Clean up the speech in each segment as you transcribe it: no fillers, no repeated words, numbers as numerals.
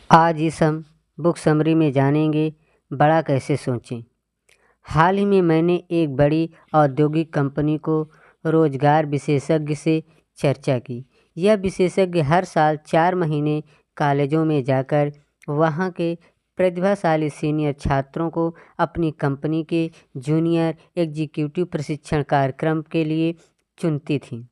आज इस हम बुक समरी में जानेंगे बड़ा कैसे सोचें। हाल ही में मैंने एक बड़ी औद्योगिक कंपनी को रोजगार विशेषज्ञ से चर्चा की। यह विशेषज्ञ हर साल 4 महीने कॉलेजों में जाकर वहाँ के प्रतिभाशाली सीनियर छात्रों को अपनी कंपनी के जूनियर एग्जीक्यूटिव प्रशिक्षण कार्यक्रम के लिए चुनती थी।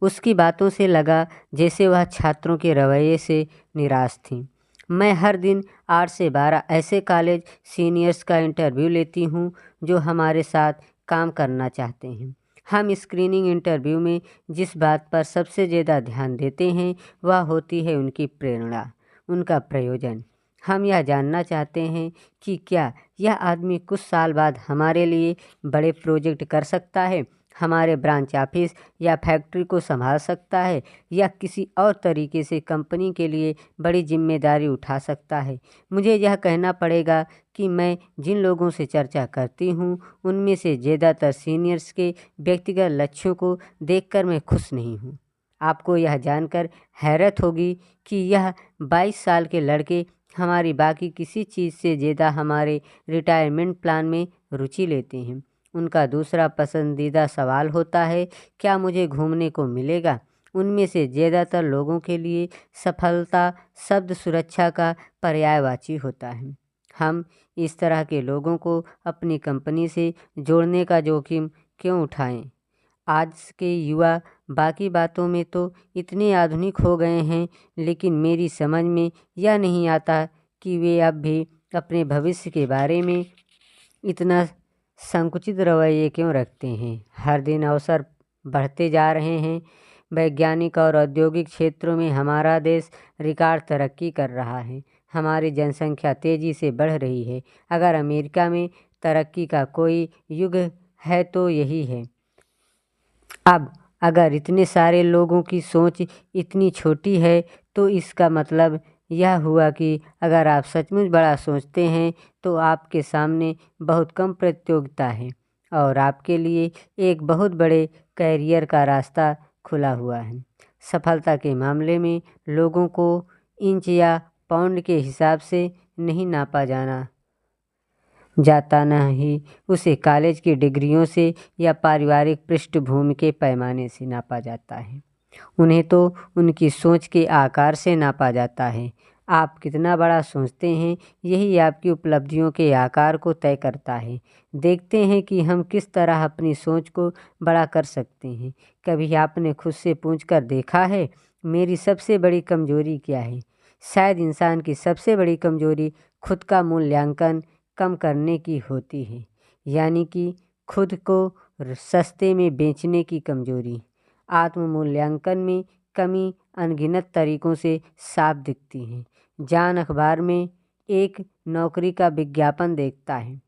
उसकी बातों से लगा जैसे वह छात्रों के रवैये से निराश थी। मैं हर दिन 8 से 12 ऐसे कॉलेज सीनियर्स का इंटरव्यू लेती हूँ जो हमारे साथ काम करना चाहते हैं। हम स्क्रीनिंग इंटरव्यू में जिस बात पर सबसे ज़्यादा ध्यान देते हैं वह होती है उनकी प्रेरणा, उनका प्रयोजन। हम यह जानना चाहते हैं कि क्या यह आदमी कुछ साल बाद हमारे लिए बड़े प्रोजेक्ट कर सकता है, हमारे ब्रांच ऑफिस या फैक्ट्री को संभाल सकता है, या किसी और तरीके से कंपनी के लिए बड़ी जिम्मेदारी उठा सकता है। मुझे यह कहना पड़ेगा कि मैं जिन लोगों से चर्चा करती हूँ उनमें से ज़्यादातर सीनियर्स के व्यक्तिगत लक्ष्यों को देखकर मैं खुश नहीं हूँ। आपको यह जानकर हैरत होगी कि यह 22 साल के लड़के हमारी बाकी किसी चीज़ से ज़्यादा हमारे रिटायरमेंट प्लान में रुचि लेते हैं। उनका दूसरा पसंदीदा सवाल होता है, क्या मुझे घूमने को मिलेगा? उनमें से ज़्यादातर लोगों के लिए सफलता शब्द सुरक्षा का पर्यायवाची होता है। हम इस तरह के लोगों को अपनी कंपनी से जोड़ने का जोखिम क्यों उठाएं? आज के युवा बाकी बातों में तो इतने आधुनिक हो गए हैं, लेकिन मेरी समझ में यह नहीं आता कि वे अब भी अपने भविष्य के बारे में इतना संकुचित रवैये क्यों रखते हैं। हर दिन अवसर बढ़ते जा रहे हैं। वैज्ञानिक और औद्योगिक क्षेत्रों में हमारा देश रिकॉर्ड तरक्की कर रहा है। हमारी जनसंख्या तेज़ी से बढ़ रही है। अगर अमेरिका में तरक्की का कोई युग है तो यही है। अब अगर इतने सारे लोगों की सोच इतनी छोटी है तो इसका मतलब यह हुआ कि अगर आप सचमुच बड़ा सोचते हैं तो आपके सामने बहुत कम प्रतियोगिता है और आपके लिए एक बहुत बड़े कैरियर का रास्ता खुला हुआ है। सफलता के मामले में लोगों को इंच या पाउंड के हिसाब से नहीं नापा जाता, न ही उसे कॉलेज की डिग्रियों से या पारिवारिक पृष्ठभूमि के पैमाने से नापा जाता है। उन्हें तो उनकी सोच के आकार से नापा जाता है। आप कितना बड़ा सोचते हैं यही आपकी उपलब्धियों के आकार को तय करता है। देखते हैं कि हम किस तरह अपनी सोच को बड़ा कर सकते हैं। कभी आपने खुद से पूछकर देखा है, मेरी सबसे बड़ी कमजोरी क्या है? शायद इंसान की सबसे बड़ी कमजोरी खुद का मूल्यांकन कम करने की होती है, यानी कि खुद को सस्ते में बेचने की कमजोरी। आत्म-मूल्यांकन में कमी अनगिनत तरीकों से साफ दिखती है। जॉन अखबार में एक नौकरी का विज्ञापन देखता है।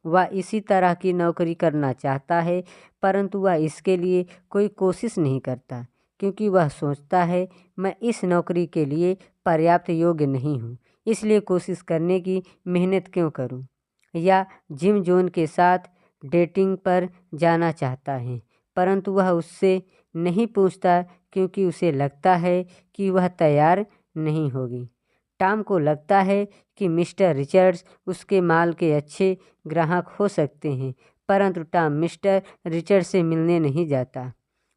वह इसी तरह की नौकरी करना चाहता है, परंतु वह इसके लिए कोई कोशिश नहीं करता, क्योंकि वह सोचता है मैं इस नौकरी के लिए पर्याप्त योग्य नहीं हूँ, इसलिए कोशिश करने की मेहनत क्यों करूँ। या जिम जोन के साथ डेटिंग पर जाना चाहता है, परंतु वह उससे नहीं पूछता क्योंकि उसे लगता है कि वह तैयार नहीं होगी। टॉम को लगता है कि मिस्टर रिचर्ड्स उसके माल के अच्छे ग्राहक हो सकते हैं, परंतु टॉम मिस्टर रिचर्ड से मिलने नहीं जाता।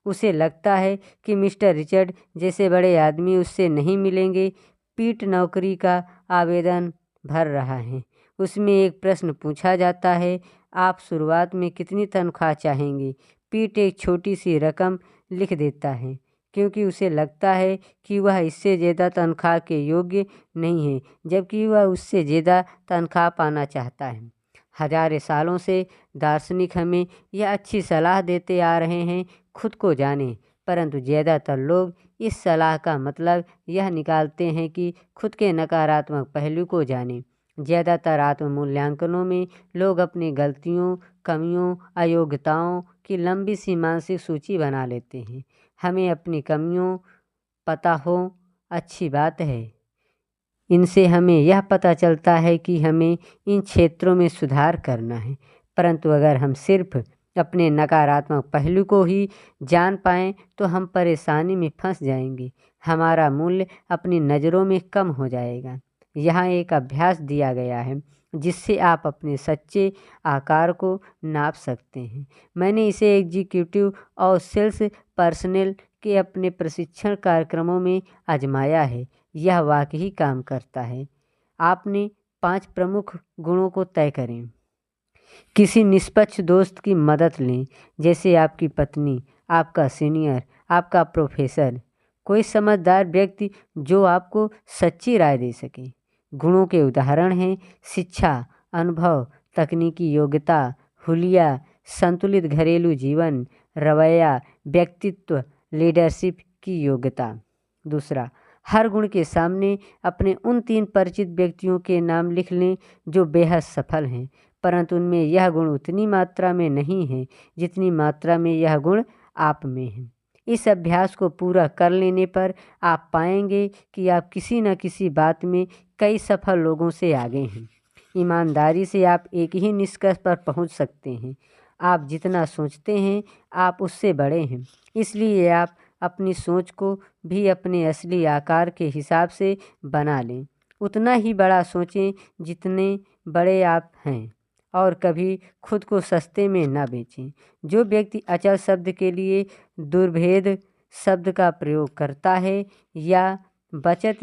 उसे लगता है कि मिस्टर रिचर्ड जैसे बड़े आदमी उससे नहीं मिलेंगे। पीट नौकरी का आवेदन भर रहा है। उसमें एक प्रश्न पूछा जाता है, आप शुरुआत में कितनी तनख्वाह चाहेंगे? पीट एक छोटी सी रकम लिख देता है, क्योंकि उसे लगता है कि वह इससे ज़्यादा तनख्वाह के योग्य नहीं है, जबकि वह उससे ज़्यादा तनख्वाह पाना चाहता है। हजारों सालों से दार्शनिक हमें यह अच्छी सलाह देते आ रहे हैं, खुद को जानें, परंतु ज़्यादातर लोग इस सलाह का मतलब यह निकालते हैं कि खुद के नकारात्मक पहलू को जानें। ज़्यादातर आत्म-मूल्यांकनों में लोग अपनी गलतियों, कमियों, अयोग्यताओं की लंबी सी मानसिक सूची बना लेते हैं। हमें अपनी कमियों पता हो अच्छी बात है, इनसे हमें यह पता चलता है कि हमें इन क्षेत्रों में सुधार करना है, परंतु अगर हम सिर्फ अपने नकारात्मक पहलू को ही जान पाएं तो हम परेशानी में फंस जाएंगे। हमारा मूल्य अपनी नज़रों में कम हो जाएगा। यहाँ एक अभ्यास दिया गया है जिससे आप अपने सच्चे आकार को नाप सकते हैं। मैंने इसे एग्जीक्यूटिव और सेल्स पर्सनल के अपने प्रशिक्षण कार्यक्रमों में आजमाया है। यह वाकई काम करता है। आपने 5 प्रमुख गुणों को तय करें। किसी निष्पक्ष दोस्त की मदद लें, जैसे आपकी पत्नी, आपका सीनियर, आपका प्रोफेसर, कोई समझदार व्यक्ति जो आपको सच्ची राय दे सके। गुणों के उदाहरण हैं शिक्षा, अनुभव, तकनीकी योग्यता, हुलिया, संतुलित घरेलू जीवन, रवैया, व्यक्तित्व, लीडरशिप की योग्यता। दूसरा, हर गुण के सामने अपने उन 3 परिचित व्यक्तियों के नाम लिख लें जो बेहद सफल हैं, परंतु उनमें यह गुण उतनी मात्रा में नहीं है जितनी मात्रा में यह गुण आप में है। इस अभ्यास को पूरा कर लेने पर आप पाएंगे कि आप किसी न किसी बात में कई सफल लोगों से आगे हैं। ईमानदारी से आप एक ही निष्कर्ष पर पहुंच सकते हैं, आप जितना सोचते हैं आप उससे बड़े हैं। इसलिए आप अपनी सोच को भी अपने असली आकार के हिसाब से बना लें। उतना ही बड़ा सोचें जितने बड़े आप हैं, और कभी खुद को सस्ते में न बेचें। जो व्यक्ति अचल शब्द के लिए दुर्भेद शब्द का प्रयोग करता है या बचत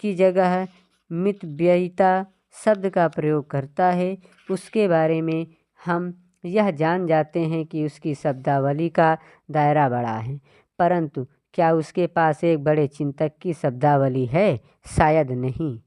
की जगह मितव्ययिता शब्द का प्रयोग करता है, उसके बारे में हम यह जान जाते हैं कि उसकी शब्दावली का दायरा बड़ा है। परंतु क्या उसके पास एक बड़े चिंतक की शब्दावली है? शायद नहीं।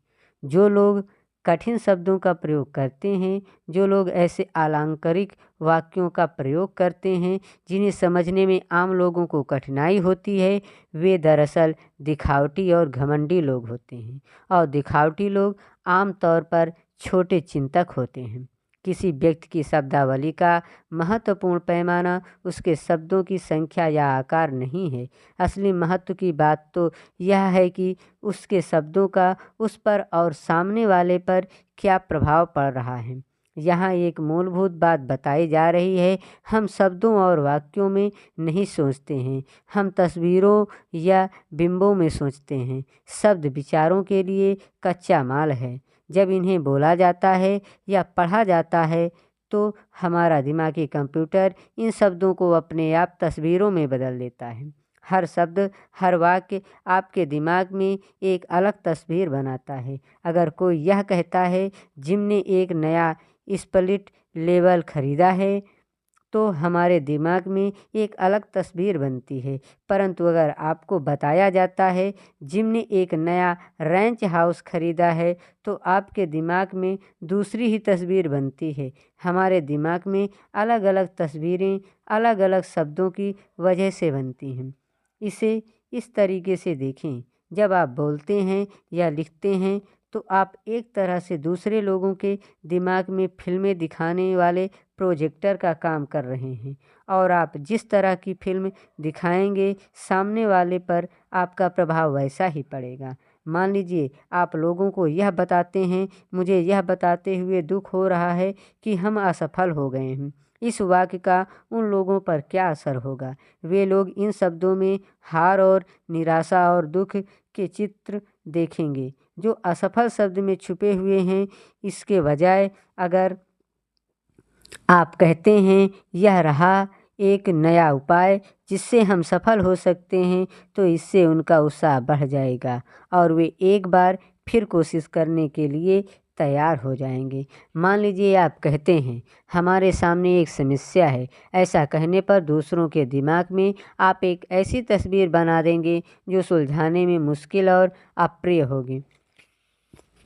जो लोग कठिन शब्दों का प्रयोग करते हैं, जो लोग ऐसे अलंकारिक वाक्यों का प्रयोग करते हैं जिन्हें समझने में आम लोगों को कठिनाई होती है, वे दरअसल दिखावटी और घमंडी लोग होते हैं। और दिखावटी लोग आमतौर पर छोटे चिंतक होते हैं। किसी व्यक्ति की शब्दावली का महत्वपूर्ण पैमाना उसके शब्दों की संख्या या आकार नहीं है। असली महत्व की बात तो यह है कि उसके शब्दों का उस पर और सामने वाले पर क्या प्रभाव पड़ रहा है। यहाँ एक मूलभूत बात बताई जा रही है, हम शब्दों और वाक्यों में नहीं सोचते हैं, हम तस्वीरों या बिंबों में सोचते हैं। शब्द विचारों के लिए कच्चा माल है। जब इन्हें बोला जाता है या पढ़ा जाता है तो हमारा दिमागी कंप्यूटर इन शब्दों को अपने आप तस्वीरों में बदल देता है। हर शब्द, हर वाक्य आपके दिमाग में एक अलग तस्वीर बनाता है। अगर कोई यह कहता है जिम ने एक नया स्प्लिट लेवल खरीदा है, तो हमारे दिमाग में एक अलग तस्वीर बनती है। परंतु अगर आपको बताया जाता है जिम ने एक नया रैंच हाउस खरीदा है, तो आपके दिमाग में दूसरी ही तस्वीर बनती है। हमारे दिमाग में अलग अलग तस्वीरें अलग अलग शब्दों की वजह से बनती हैं। इसे इस तरीके से देखें, जब आप बोलते हैं या लिखते हैं तो आप एक तरह से दूसरे लोगों के दिमाग में फिल्में दिखाने वाले प्रोजेक्टर का काम कर रहे हैं, और आप जिस तरह की फिल्म दिखाएंगे सामने वाले पर आपका प्रभाव वैसा ही पड़ेगा। मान लीजिए आप लोगों को यह बताते हैं, मुझे यह बताते हुए दुख हो रहा है कि हम असफल हो गए हैं। इस वाक्य का उन लोगों पर क्या असर होगा? वे लोग इन शब्दों में हार और निराशा और दुख के चित्र देखेंगे जो असफल शब्द में छुपे हुए हैं। इसके बजाय अगर आप कहते हैं यह रहा एक नया उपाय जिससे हम सफल हो सकते हैं, तो इससे उनका उत्साह बढ़ जाएगा और वे एक बार फिर कोशिश करने के लिए तैयार हो जाएंगे। मान लीजिए आप कहते हैं हमारे सामने एक समस्या है। ऐसा कहने पर दूसरों के दिमाग में आप एक ऐसी तस्वीर बना देंगे जो सुलझाने में मुश्किल और अप्रिय होगी।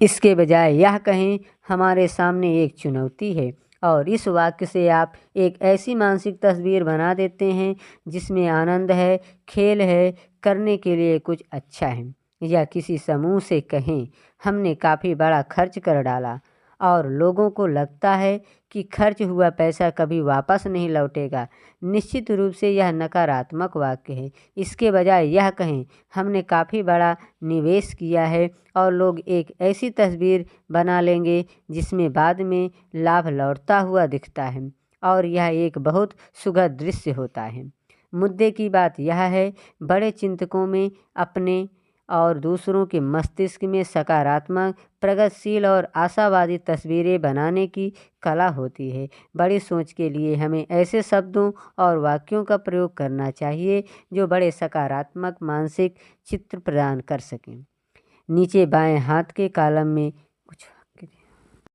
इसके बजाय यह कहें हमारे सामने एक चुनौती है, और इस वाक्य से आप एक ऐसी मानसिक तस्वीर बना देते हैं जिसमें आनंद है, खेल है, करने के लिए कुछ अच्छा है। या किसी समूह से कहें हमने काफ़ी बड़ा खर्च कर डाला और लोगों को लगता है कि खर्च हुआ पैसा कभी वापस नहीं लौटेगा। निश्चित रूप से यह नकारात्मक वाक्य है। इसके बजाय यह कहें हमने काफ़ी बड़ा निवेश किया है और लोग एक ऐसी तस्वीर बना लेंगे जिसमें बाद में लाभ लौटता हुआ दिखता है, और यह एक बहुत सुखद दृश्य होता है। मुद्दे की बात यह है, बड़े चिंतकों में अपने और दूसरों के मस्तिष्क में सकारात्मक, प्रगतिशील और आशावादी तस्वीरें बनाने की कला होती है। बड़ी सोच के लिए हमें ऐसे शब्दों और वाक्यों का प्रयोग करना चाहिए जो बड़े सकारात्मक मानसिक चित्र प्रदान कर सकें। नीचे बाएं हाथ के कॉलम में